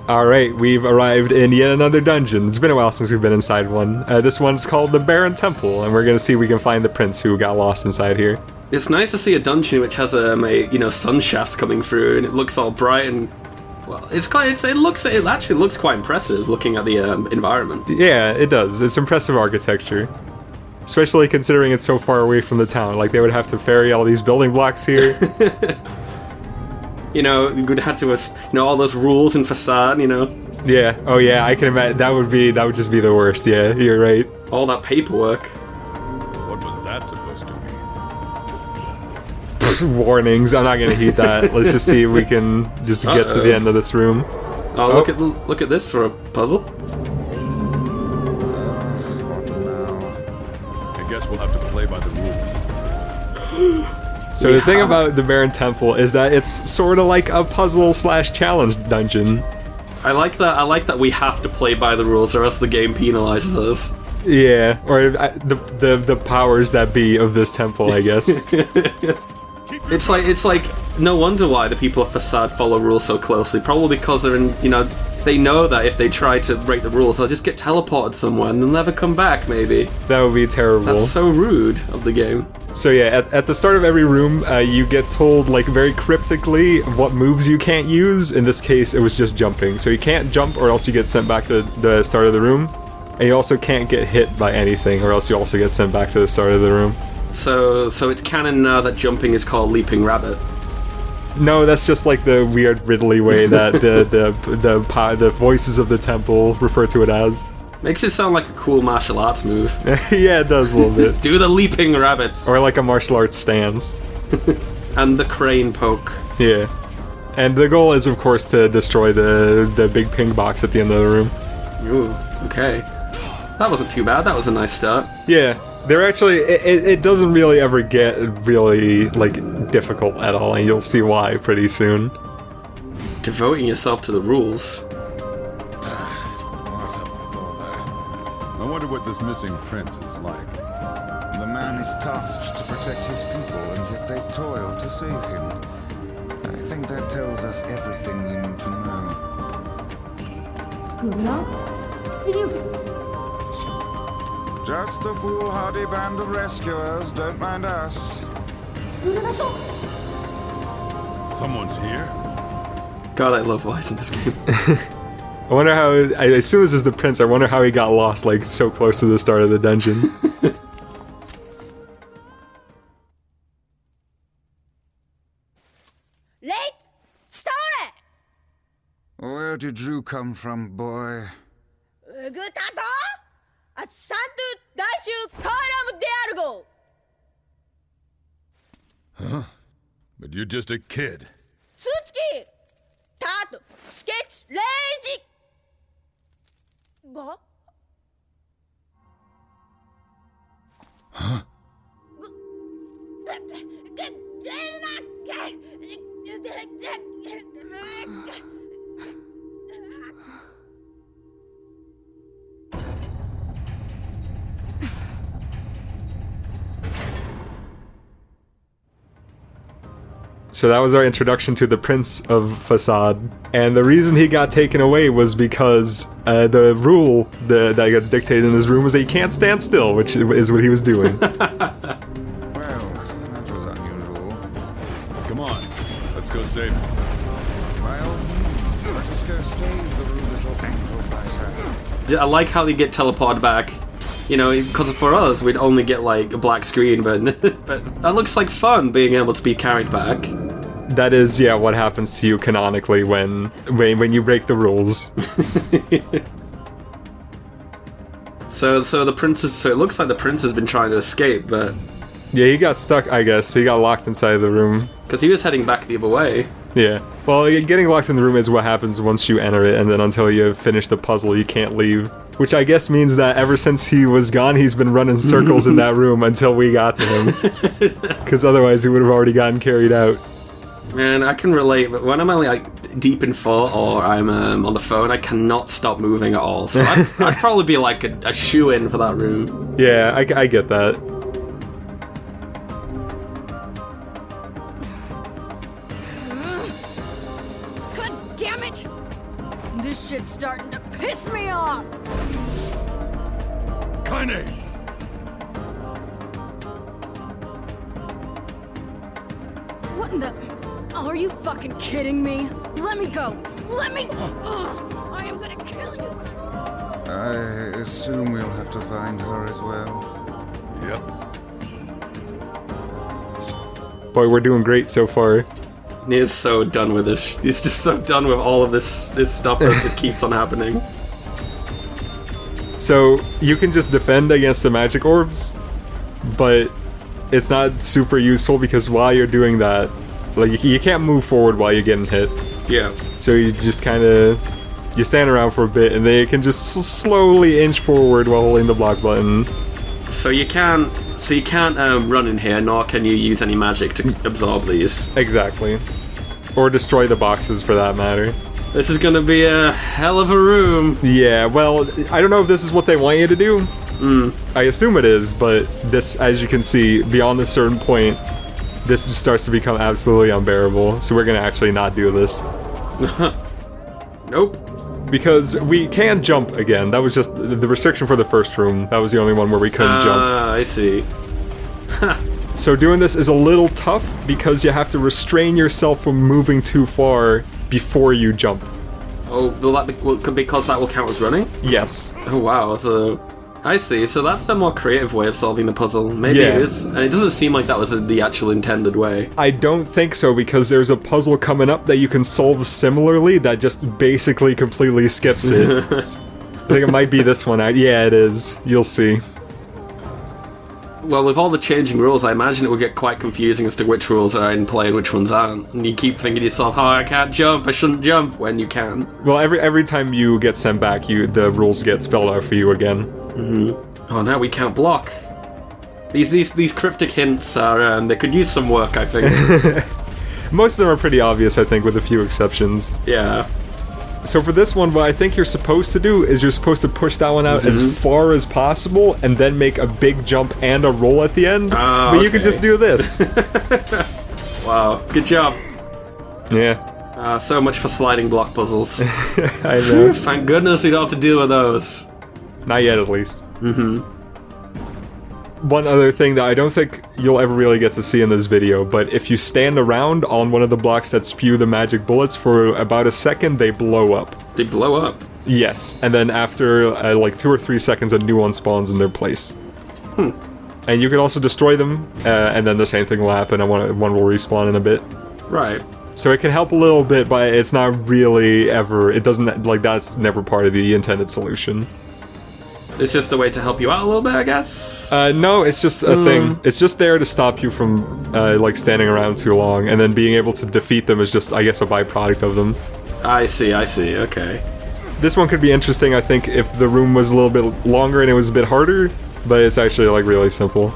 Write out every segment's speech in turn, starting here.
Alright, we've arrived in yet another dungeon. It's been a while since we've been inside one. This one's called the Barren Temple, and we're gonna see if we can find the prince who got lost inside here. It's nice to see a dungeon which has sun shafts coming through, and it looks all bright and well. It actually looks quite impressive looking at the environment. Yeah, it does. It's impressive architecture, especially considering it's so far away from the town. Like they would have to ferry all these building blocks here. You would have to, all those rules and facade, Yeah. Oh yeah, I can imagine that would just be the worst. Yeah, you're right. All that paperwork. What was that supposed to mean? Warnings. I'm not gonna heed that. Let's just see if we can just get to the end of this room. Oh, look at this for a puzzle. What now? I guess we'll have to play by the rules. So the thing about the Barren Temple is that it's sort of like a puzzle/challenge dungeon. I like that we have to play by the rules or else the game penalizes us. Yeah, or the powers that be of this temple, I guess. It's like no wonder why the people of Facade follow rules so closely. Probably because they're they know that if they try to break the rules, they'll just get teleported somewhere and they'll never come back. Maybe that would be terrible. That's so rude of the game. So yeah, at the start of every room, you get told, like, very cryptically what moves you can't use. In this case, it was just jumping. So you can't jump or else you get sent back to the start of the room. And you also can't get hit by anything or else you also get sent back to the start of the room. So it's canon now that jumping is called leaping rabbit. No, that's just like the weird riddly way that the voices of the temple refer to it as. Makes it sound like a cool martial arts move. Yeah, it does a little bit. Do the leaping rabbits. Or like a martial arts stance. And the crane poke. Yeah. And the goal is, of course, to destroy the big ping box at the end of the room. Ooh, okay. That wasn't too bad. That was a nice start. Yeah. They're actually... It doesn't really ever get really, like, difficult at all, and you'll see why pretty soon. Devoting yourself to the rules. I wonder what this missing prince is like. The man is tasked to protect his people, and yet they toil to save him. I think that tells us everything we need to know. Just a foolhardy band of rescuers, don't mind us. Someone's here? God, I love voice in this game. I wonder how, as soon as it's the prince, I wonder how he got lost, like, so close to the start of the dungeon. Where did you come from, boy? Huh? But you're just a kid. Huh? So that was our introduction to the Prince of Facade, and the reason he got taken away was because the rule that gets dictated in this room was that you can't stand still, which is what he was doing. Well, that was unusual. Come on, let's go save him. By all means, let us go save the little ankle biter. I like how they get teleported back. Because for us, we'd only get, like, a black screen, but that looks like fun, being able to be carried back. That is, yeah, what happens to you canonically when you break the rules. So it looks like the prince has been trying to escape, but... Yeah, he got stuck, I guess. He got locked inside the room. Because he was heading back the other way. Yeah. Well, getting locked in the room is what happens once you enter it, and then until you finish the puzzle, you can't leave. Which I guess means that ever since he was gone, he's been running circles in that room until we got to him. Because otherwise he would have already gotten carried out. Man, I can relate, but when I'm like deep in thought or I'm on the phone, I cannot stop moving at all. So I'd probably be like a shoe-in for that room. Yeah, I get that. God damn it! This shit's starting to piss me off! Kaine! What in the... Oh, are you fucking kidding me? Let me go! Let me... Ugh, I am gonna kill you! I assume we'll have to find her as well. Yep. Boy, we're doing great so far. NieR's so done with this. He's just so done with all of this stuff that just keeps on happening. So, you can just defend against the magic orbs, but it's not super useful because while you're doing that, like, you can't move forward while you're getting hit. Yeah. So you just kind of... You stand around for a bit, and they can just slowly inch forward while holding the block button. So you can't run in here, nor can you use any magic to absorb these. Exactly. Or destroy the boxes, for that matter. This is gonna be a hell of a room. Yeah, well, I don't know if this is what they want you to do. I assume it is, but this, as you can see, beyond a certain point, this starts to become absolutely unbearable. So we're gonna actually not do this. Nope. Because we can jump again. That was just the restriction for the first room. That was the only one where we couldn't jump. Ah, I see. So doing this is a little tough because you have to restrain yourself from moving too far before you jump. Oh, will that be, because that will count as running? Yes. Oh wow, so... I see, so that's a more creative way of solving the puzzle. Maybe Yeah. it is. And it doesn't seem like that was the actual intended way. I don't think so because there's a puzzle coming up that you can solve similarly that just basically completely skips it. I think it might be this one. Yeah, it is. You'll see. Well, with all the changing rules, I imagine it would get quite confusing as to which rules are in play and which ones aren't. And you keep thinking to yourself, oh, I can't jump, I shouldn't jump, when you can. Well, every time you get sent back, the rules get spelled out for you again. Oh, now we can't block. These cryptic hints are, they could use some work, I think. Most of them are pretty obvious, I think, with a few exceptions. Yeah. So for this one, what I think you're supposed to do is you're supposed to push that one out as far as possible and then make a big jump and a roll at the end. But you can just do this. Wow, good job. Yeah. So much for sliding block puzzles. I know. Thank goodness we don't have to deal with those. Not yet, at least. One other thing that I don't think you'll ever really get to see in this video, but if you stand around on one of the blocks that spew the magic bullets for about a second, they blow up. They blow up? Yes, and then after like 2 or 3 seconds, a new one spawns in their place. And you can also destroy them, and then the same thing will happen, and one will respawn in a bit. Right. So it can help a little bit, but it's not really ever... It doesn't... Like, that's never part of the intended solution. It's just a way to help you out a little bit, I guess? No, it's just a thing. It's just there to stop you from, like, standing around too long, and then being able to defeat them is just, I guess, a byproduct of them. I see, okay. This one could be interesting, I think, if the room was a little bit longer and it was a bit harder, but it's actually, like, really simple.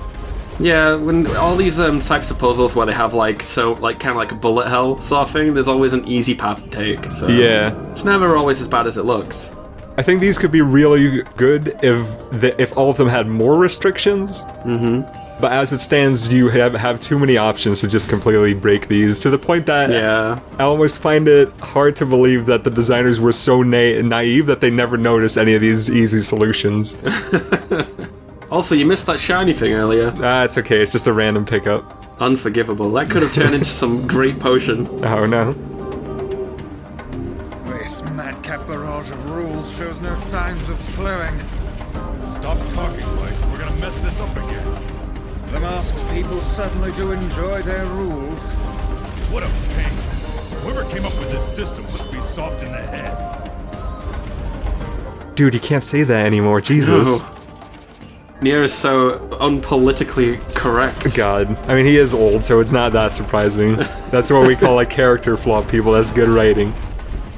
Yeah, when all these types of puzzles where they have, like, kind of like a bullet hell sort of thing, there's always an easy path to take, so... Yeah. It's never always as bad as it looks. I think these could be really good if all of them had more restrictions. But as it stands, you have too many options to just completely break these, to the point that I almost find it hard to believe that the designers were so naive that they never noticed any of these easy solutions. Also, you missed that shiny thing earlier. It's okay, it's just a random pickup. Unforgivable. That could have turned into some great potion. Oh no. This madcap barrage of rules shows no signs of slowing. Stop talking, Weiss. We're gonna mess this up again. The masked people certainly do enjoy their rules. What a pain. Whoever came up with this system must be soft in the head. Dude, you can't say that anymore, Jesus. NieR is so unpolitically correct. God. I mean, he is old, so it's not that surprising. That's what we call, like, character flaw people. That's good writing.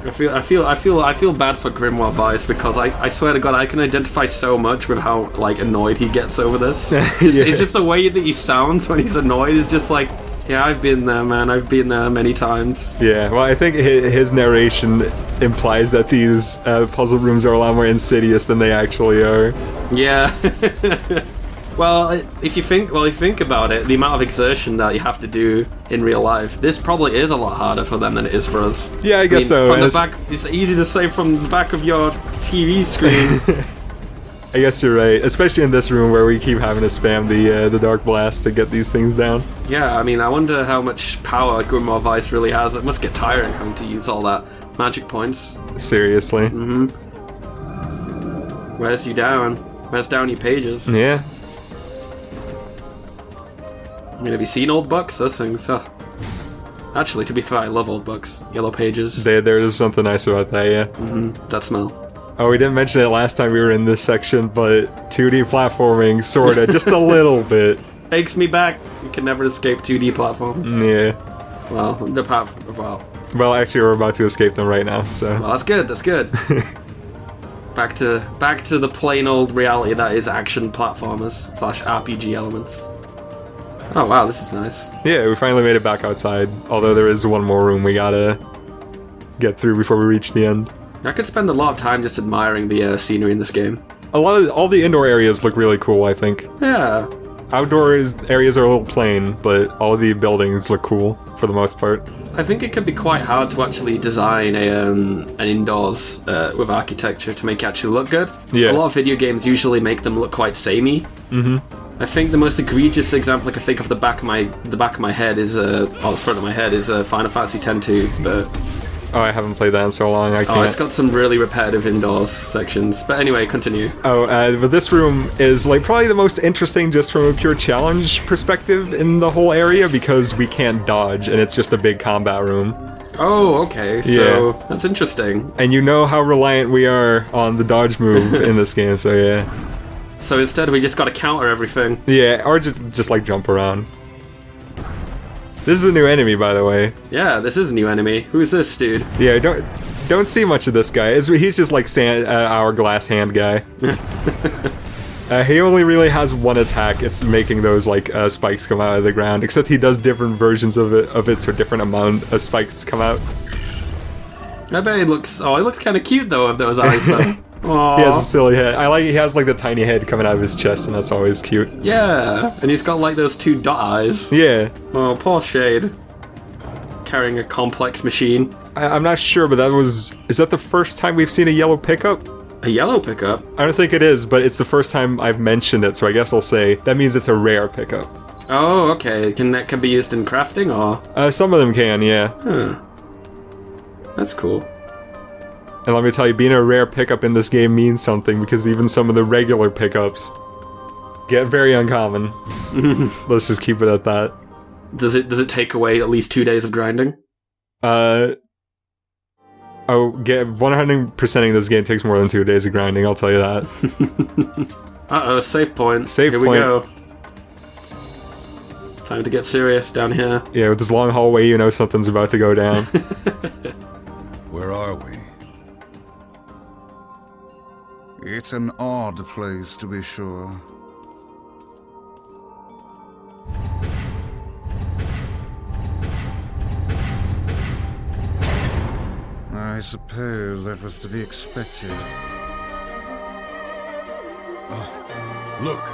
I feel bad for Grimoire Weiss because I swear to God I can identify so much with how like annoyed he gets over this. It's just the way that he sounds when he's annoyed is just like, yeah, I've been there, man. I've been there many times. Yeah, well, I think his narration implies that these puzzle rooms are a lot more insidious than they actually are. Yeah. Well, if you think about it, the amount of exertion that you have to do in real life, this probably is a lot harder for them than it is for us. Yeah, I guess so. From the back, it's easy to say from the back of your TV screen. I guess you're right, especially in this room where we keep having to spam the Dark Blast to get these things down. Yeah, I mean, I wonder how much power Grimoire Vice really has. It must get tiring having to use all that magic points. Seriously. Mm-hmm. Where's you down? Where's down your pages? Yeah. I mean, have you seen old books? Those things, huh? Actually, to be fair, I love old books. Yellow pages. There is something nice about that, yeah. Mm-hmm. That smell. Oh, we didn't mention it last time we were in this section, but 2D platforming, sorta, just a little bit. Takes me back. You can never escape 2D platforms. Yeah. Well, Well, actually, we're about to escape them right now, so... Well, that's good, that's good. Back to the plain old reality that is action platformers / RPG elements. Oh wow, this is nice. Yeah, we finally made it back outside, although there is one more room we gotta get through before we reach the end. I could spend a lot of time just admiring the scenery in this game. All the indoor areas look really cool, I think. Yeah. Outdoor areas are a little plain, but all the buildings look cool for the most part. I think it could be quite hard to actually design an indoors with architecture to make it actually look good. Yeah. A lot of video games usually make them look quite samey. Mm-hmm. I think the most egregious example I can think of the back of my head is the front of my head is Final Fantasy X-2, but Oh, I haven't played that in so long. I can't. Oh, it's got some really repetitive indoors sections. But anyway, continue. Oh, but this room is like probably the most interesting just from a pure challenge perspective in the whole area because we can't dodge and it's just a big combat room. Oh, okay. So that's interesting. And you know how reliant we are on the dodge move in this game, so yeah. So instead we just gotta counter everything. Yeah, or just like jump around. This is a new enemy, by the way. Yeah, this is a new enemy. Who's this dude? Yeah, don't see much of this guy. He's just like hourglass hand guy. He only really has one attack. It's making those like spikes come out of the ground. Except he does different versions of it, so different amount of spikes come out. I bet he looks. Oh, he looks kind of cute though with those eyes though. Aww. He has a silly head. He has like the tiny head coming out of his chest, and that's always cute. Yeah, and he's got like those two dot eyes. Yeah. Oh, poor Shade. Carrying a complex machine. I'm not sure, but is that the first time we've seen a yellow pickup? A yellow pickup? I don't think it is, but it's the first time I've mentioned it, so I guess I'll say that means it's a rare pickup. Oh, okay. That can be used in crafting, or? Some of them can, yeah. Huh. That's cool. And let me tell you, being a rare pickup in this game means something, because even some of the regular pickups get very uncommon. Let's just keep it at that. Does it take away at least 2 days of grinding? Oh, 100%ing this game takes more than 2 days of grinding, I'll tell you that. Uh-oh, save point. Here we go. Time to get serious down here. Yeah, with this long hallway, you know something's about to go down. Where are we? It's an odd place, to be sure. I suppose that was to be expected. Look!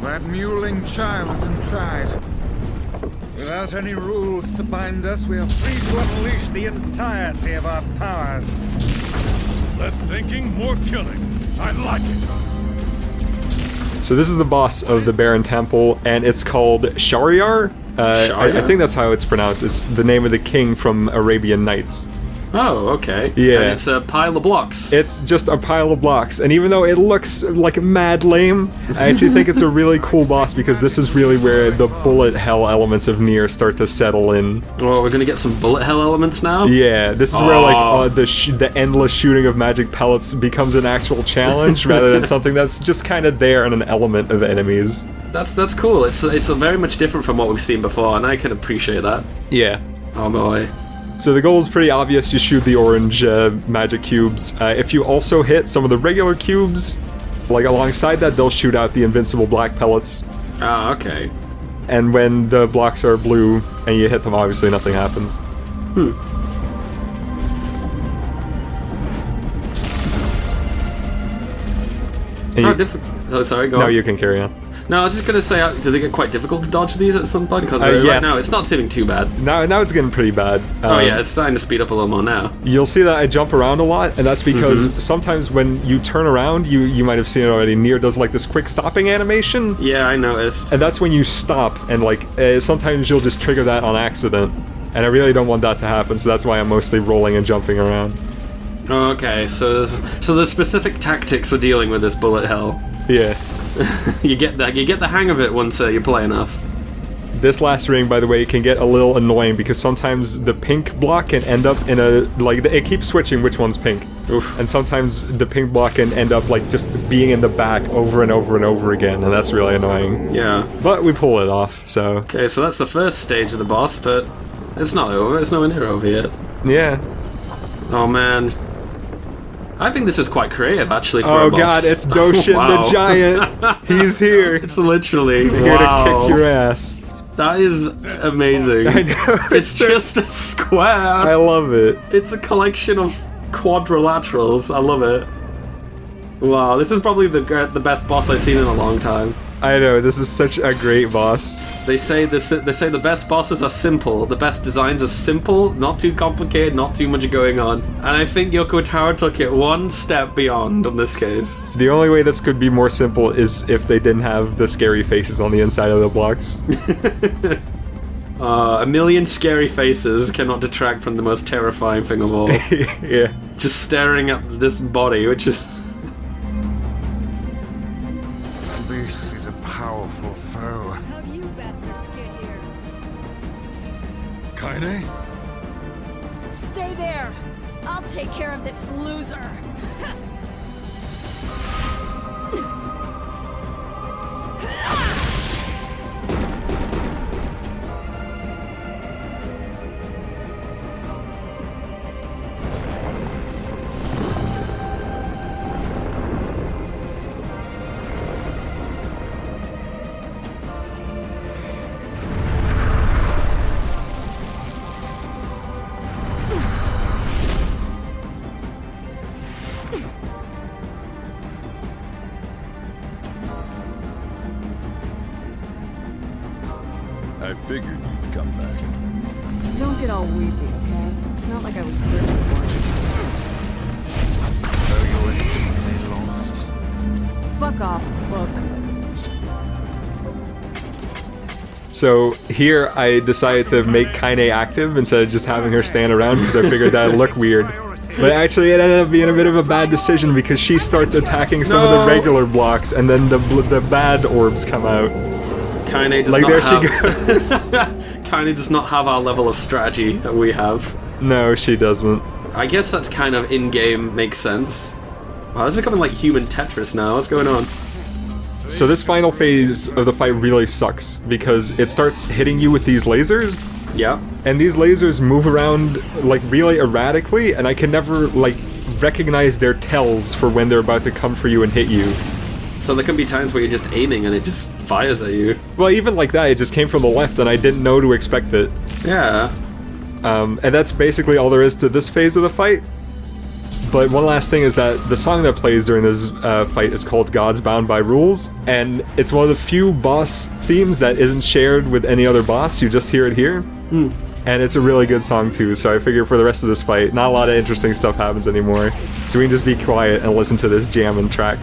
That mewling child is inside. Without any rules to bind us, we are free to unleash the entirety of our powers. Less thinking, more killing. I like it. So this is the boss of the Baron Temple, and it's called Shahryar. I think that's how it's pronounced. It's the name of the king from Arabian Nights. Oh, okay. Yeah. And it's a pile of blocks. It's just a pile of blocks, and even though it looks like mad lame, I actually think it's a really cool boss because this is really where the bullet hell elements of NieR start to settle in. Oh, we're gonna get some bullet hell elements now? Yeah, this is where like the endless shooting of magic pellets becomes an actual challenge rather than something that's just kind of there and an element of enemies. That's cool. It's a very much different from what we've seen before, and I can appreciate that. Yeah. Oh boy. So the goal is pretty obvious. You shoot the orange magic cubes. If you also hit some of the regular cubes, like alongside that, they'll shoot out the invincible black pellets. Oh, okay. And when the blocks are blue and you hit them, obviously nothing happens. How difficult? Oh, sorry. Go on. No, you can carry on. No, I was just gonna say, does it get quite difficult to dodge these at some point? Because yes. right now it's not seeming too bad. Now it's getting pretty bad. Oh yeah, it's starting to speed up a little more now. You'll see that I jump around a lot, and that's because sometimes when you turn around, you might have seen it already, NieR does like this quick stopping animation. Yeah, I noticed. And that's when you stop, and like, sometimes you'll just trigger that on accident. And I really don't want that to happen, so that's why I'm mostly rolling and jumping around. Okay, so there's specific tactics for dealing with this bullet hell. Yeah. You get the hang of it once you play enough. This last ring, by the way, can get a little annoying because sometimes the pink block can end up in a, like, it keeps switching which one's pink. Oof. And sometimes the pink block can end up, like, just being in the back over and over and over again, and that's really annoying. Yeah. But we pull it off, so... Okay, so that's the first stage of the boss, but it's not over. It's nowhere near over yet. Yeah. Oh, man. I think this is quite creative, actually, for Oh a boss. god, it's Doshin Wow. the Giant! He's here! It's literally, Here wow. to kick your ass. That is amazing. I know, It's just a square. I love it. It's a collection of quadrilaterals. I love it. Wow, this is probably the best boss I've seen in a long time. I know, this is such a great boss. They say the best bosses are simple. The best designs are simple, not too complicated, not too much going on. And I think Yoko Taro took it one step beyond in this case. The only way this could be more simple is if they didn't have the scary faces on the inside of the blocks. A million scary faces cannot detract from the most terrifying thing of all. Yeah. Just staring at this body, which is... This is a powerful foe. How'd you bastards get here? Kaine? Stay there. I'll take care of this loser. I figured you'd come back. Don't get all weepy, okay? It's not like I was searching for you. Though you were simply lost. Fuck off, book. So here I decided to make Kaine active instead of just having her stand around because I figured that'd look weird. But actually it ended up being a bit of a bad decision because she starts attacking some of the regular blocks and then the bad orbs come out. Kaine does Like not there have... she goes. Kaine does not have our level of strategy that we have. No, she doesn't. I guess that's kind of in-game makes sense. Wow, this is becoming like human Tetris now. What's going on? So this final phase of the fight really sucks because it starts hitting you with these lasers. Yeah. And these lasers move around like really erratically and I can never like recognize their tells for when they're about to come for you and hit you. So there can be times where you're just aiming and it just fires at you. Well, even like that, it just came from the left and I didn't know to expect it. Yeah. And that's basically all there is to this phase of the fight. But one last thing is that the song that plays during this fight is called Gods Bound by Rules, and it's one of the few boss themes that isn't shared with any other boss, you just hear it here. And it's a really good song too, so I figure for the rest of this fight, not a lot of interesting stuff happens anymore. So we can just be quiet and listen to this jamming track.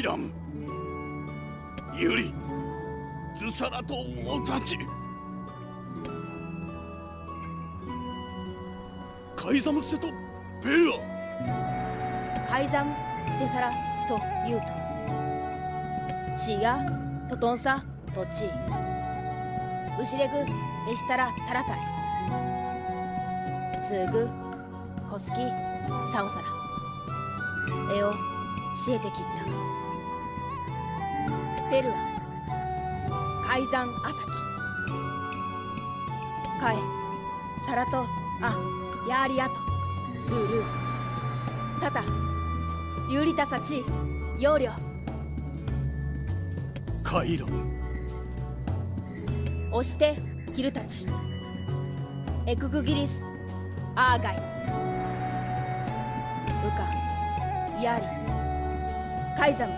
ラムユリズサラと王たちカイザムセとベルアカイザム・テサラとユートシーヤ・トトンサ・トチウシレグ・エシタラ・タラタイツーグ・コスキ・サオサラエオ・シエテキッタペルアカイザン・アサキカエ・サラト・ア・ヤーリアトルールータタユーリタサチヨーリョカイロ押してキルタチエクグギリスアーガイウカヤーリカイザム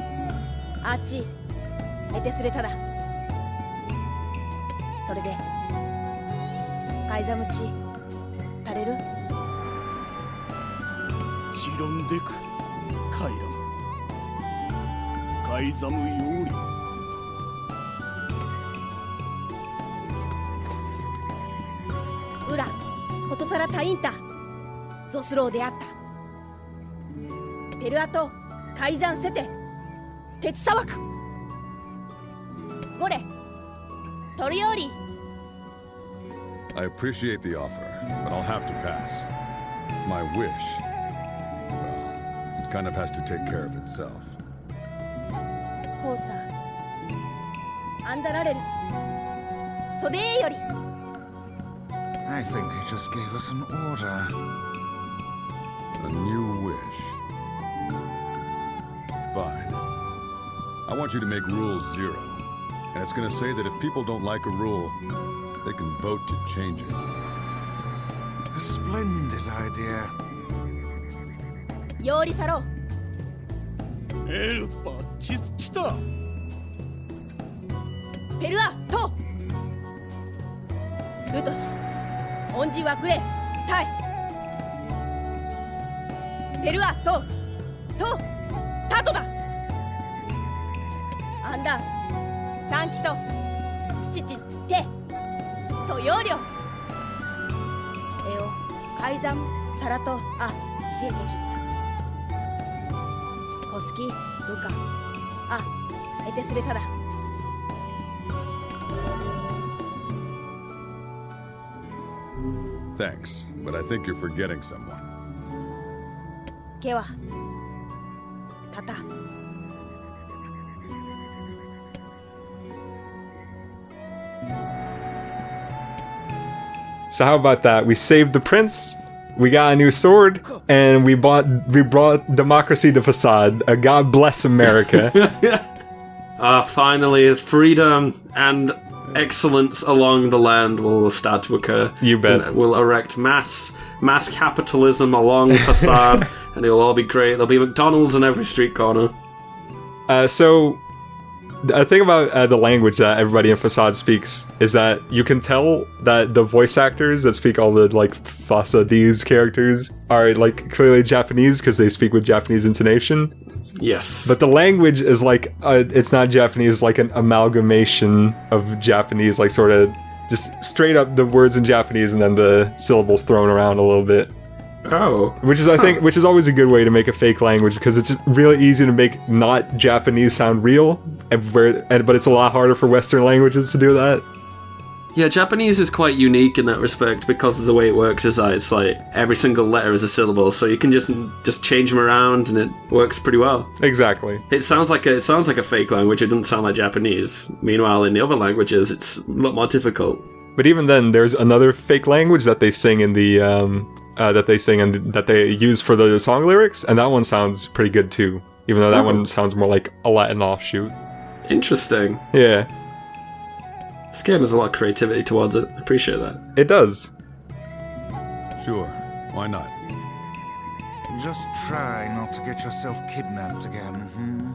アーチエテスレタだそれでカイザムチタレルチロンデクカイラムカイザムヨーリウラコトサラタインタゾスローであったペルアとカイザンセテ鉄砂漠ゴレトリオーリ I appreciate the offer, but I'll have to pass. My wish, well, it kind of has to take care of itself. コーサーアンダラレルソデーより I think he just gave us an order. A new wish. Fine. I want you to make rule 0. And it's gonna say that if people don't like a rule, they can vote to change it. A splendid idea. ヨーリサロエルパチスチタペルアトルトシオンジワクレタイペルアトタトだアンダーサンキトチチチテトヨーリョエオカイザムサラトアシエテキッタコスキルカアエテスレタだThanks, but I think you're forgetting someone. ケワタタ So how about that? We saved the prince, we got a new sword, and we brought democracy to Facade. God bless America. Finally, freedom and excellence along the land will start to occur. You bet. And we'll erect mass capitalism along Facade, and it'll all be great. There'll be McDonald's in every street corner. So, the thing about the language that everybody in Facade speaks is that you can tell that the voice actors that speak all the, like, Fasadese characters are, like, clearly Japanese because they speak with Japanese intonation. Yes. But the language is, like, it's not Japanese, it's like an amalgamation of Japanese, like, sort of just straight up the words in Japanese and then the syllables thrown around a little bit. Oh. Which is, I think, which is always a good way to make a fake language because it's really easy to make not Japanese sound real, but it's a lot harder for Western languages to do that. Yeah, Japanese is quite unique in that respect because the way it works is that it's like every single letter is a syllable, so you can just change them around and it works pretty well. Exactly. It sounds like a fake language. It doesn't sound like Japanese. Meanwhile, in the other languages, it's a lot more difficult. But even then, there's another fake language that they sing in the that they use for the song lyrics, and that one sounds pretty good too. Even though that one sounds more like a Latin offshoot. Interesting. Yeah. This game has a lot of creativity towards it. I appreciate that. It does. Sure, why not? Just try not to get yourself kidnapped again, hmm?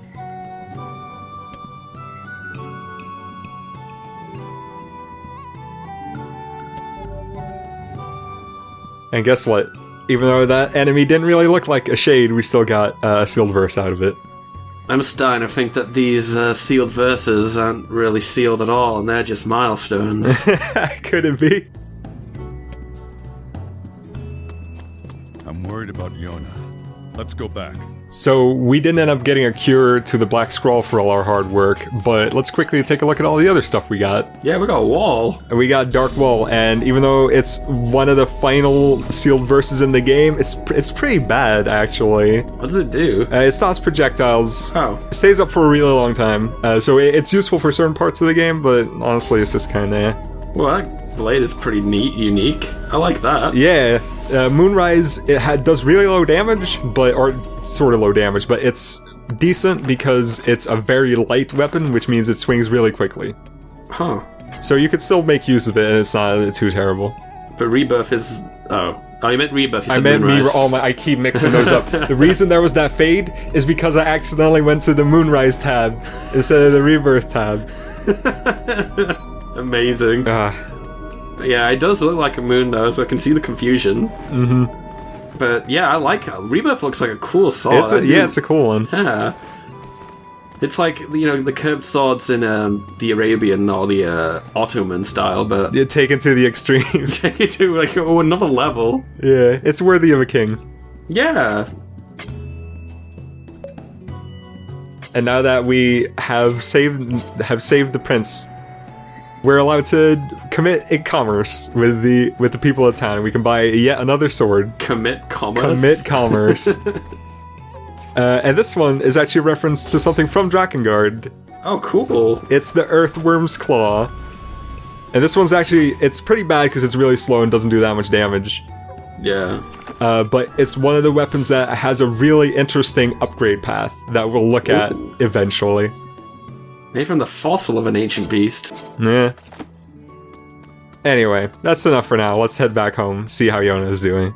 And guess what? Even though that enemy didn't really look like a shade, we still got a sealed verse out of it. I'm starting to think that these sealed verses aren't really sealed at all, and they're just milestones. Could it be? I'm worried about Yona. Let's go back. So we didn't end up getting a cure to the Black Scroll for all our hard work, but let's quickly take a look at all the other stuff we got. Yeah, we got a wall. We got Dark Wall, and even though it's one of the final sealed verses in the game, it's pretty bad, actually. What does it do? It stops projectiles. Oh. It stays up for a really long time, so it's useful for certain parts of the game, but honestly, it's just kinda... Well, that blade is pretty neat, unique. I like that. Yeah. Moonrise, does really low damage, or sort of low damage, but it's decent because it's a very light weapon, which means it swings really quickly. Huh. So you could still make use of it, and it's not too terrible. But Rebirth is... Oh, you meant Rebirth, you said I meant Moonrise. I keep mixing those up. The reason there was that fade is because I accidentally went to the Moonrise tab instead of the Rebirth tab. Amazing. Yeah, it does look like a moon, though, so I can see the confusion. Mm-hmm. But yeah, I like it. Rebirth looks like a cool sword. It's a cool one. Yeah. It's like, the curved swords in the Arabian or the Ottoman style, but... Yeah, taken to the extreme. Take it to, another level. Yeah, it's worthy of a king. Yeah. And now that we have saved the prince, we're allowed to commit commerce with the people of town. We can buy yet another sword. Commit commerce? Commit commerce. And this one is actually a reference to something from Drakengard. Oh, cool. It's the Earthworm's Claw. And this one's actually, it's pretty bad because it's really slow and doesn't do that much damage. Yeah. But it's one of the weapons that has a really interesting upgrade path that we'll look at eventually. Made from the fossil of an ancient beast. Yeah. Anyway, that's enough for now. Let's head back home, see how Yona is doing.